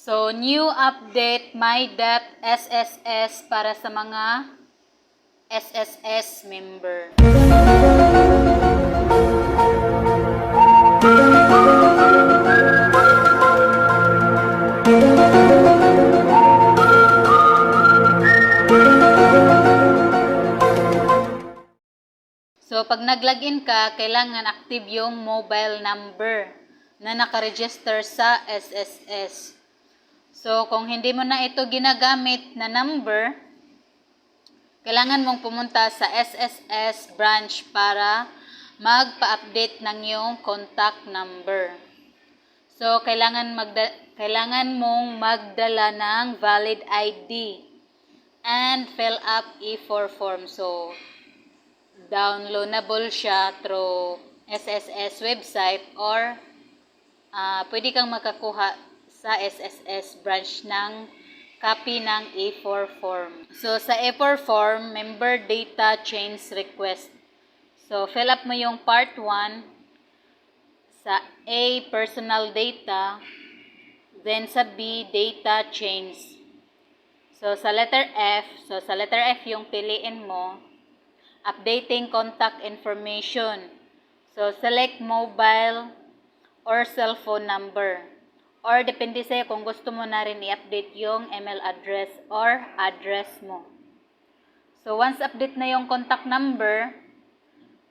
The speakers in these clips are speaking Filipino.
So, new update my.sss para sa mga SSS member. So, pag nag-login ka, kailangan active yung mobile number na nakaregister sa SSS. So, kung hindi mo na ito ginagamit na number, kailangan mong pumunta sa SSS branch para magpa-update ng iyong contact number. So, kailangan mong magdala ng valid ID and fill up E4 form. So, downloadable siya through SSS website or pwede kang makakuha sa SSS branch ng copy ng A4 form. So, sa A4 form, member data change request. So, fill up mo yung part 1 sa A, personal data, then sa B, data change. So, sa letter F yung piliin mo, updating contact information. So, select mobile or cellphone number. Or depende sa'yo kung gusto mo na rin i-update yung email address or address mo. So, once update na yung contact number,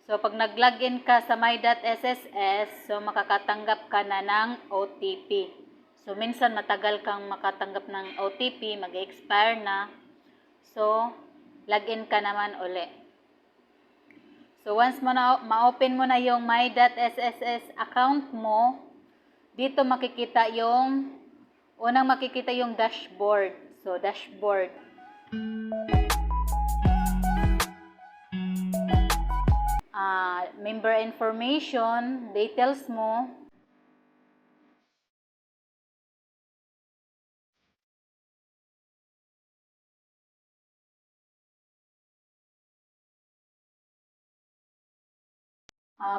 so pag nag-login ka sa my.sss, so makakatanggap ka na ng OTP. So, minsan matagal kang makatanggap ng OTP, mag-expire na. So, login ka naman uli. So, once ma-open mo na yung my.sss account mo, dito makikita yung dashboard. So, dashboard. Member information, details mo.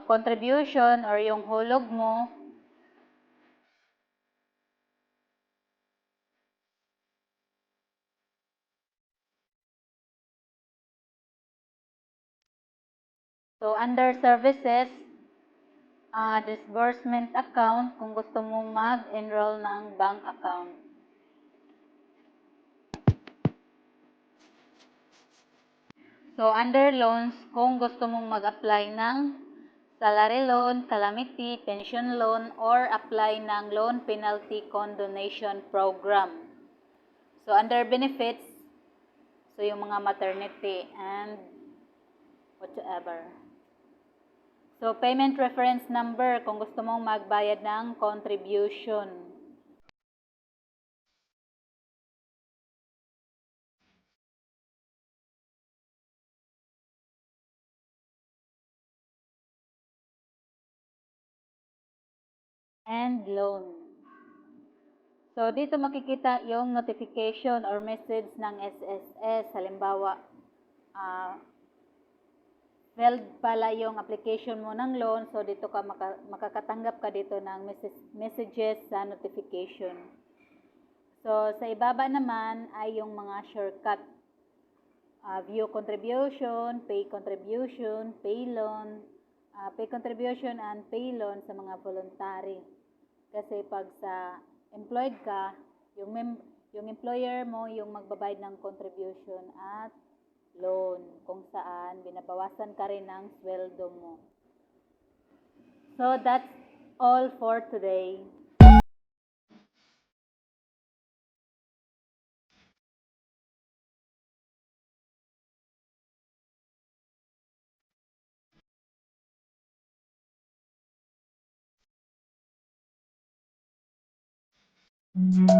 Contribution or yung hulog mo. So, under services, disbursement account kung gusto mong mag-enroll ng bank account. So, under loans, kung gusto mong mag-apply ng salary loan, calamity, pension loan, or apply ng loan penalty condonation program. So, under benefits, so yung mga maternity and whatsoever. So, payment reference number kung gusto mong magbayad ng contribution. And loan. So, dito makikita yung notification or message ng SSS. Halimbawa, failed pala yung application mo ng loan. So, dito ka makakatanggap ka dito ng messages sa notification. So, sa ibaba naman ay yung mga shortcut. View contribution, pay contribution, pay loan, pay contribution and pay loan sa mga voluntary. Kasi pag sa employed ka, yung employer mo yung magbabayad ng contribution at loan kung saan binabawasan ka rin ng sweldo mo. So that's all for today.